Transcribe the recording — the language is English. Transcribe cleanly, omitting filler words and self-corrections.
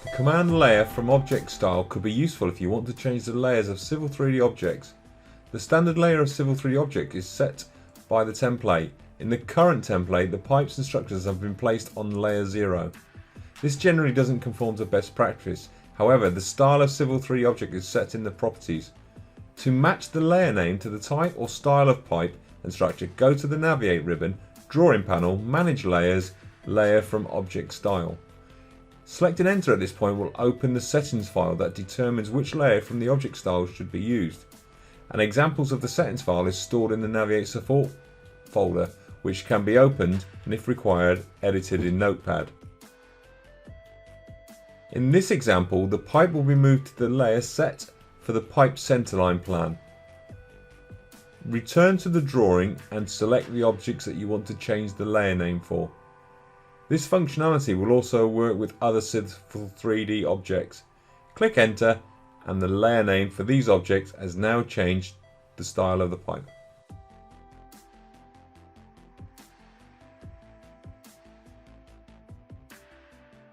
The command layer from object style could be useful if you want to change the layers of Civil 3D objects. The standard layer of Civil 3D object is set by the template. In the current template, the pipes and structures have been placed on layer 0. This generally doesn't conform to best practice. However, the style of Civil 3D object is set in the properties. To match the layer name to the type or style of pipe and structure, go to the Naviate ribbon, Drawing panel, Manage Layers, Layer from Object Style. Select and enter at this point will open the settings file that determines which layer from the object style should be used. And examples of the settings file is stored in the Naviate support folder, which can be opened and, if required, edited in Notepad. In this example, the pipe will be moved to the layer set for the pipe centerline plan. Return to the drawing and select the objects that you want to change the layer name for. This functionality will also work with other Civil 3D objects. Click enter and the layer name for these objects has now changed the style of the pipe.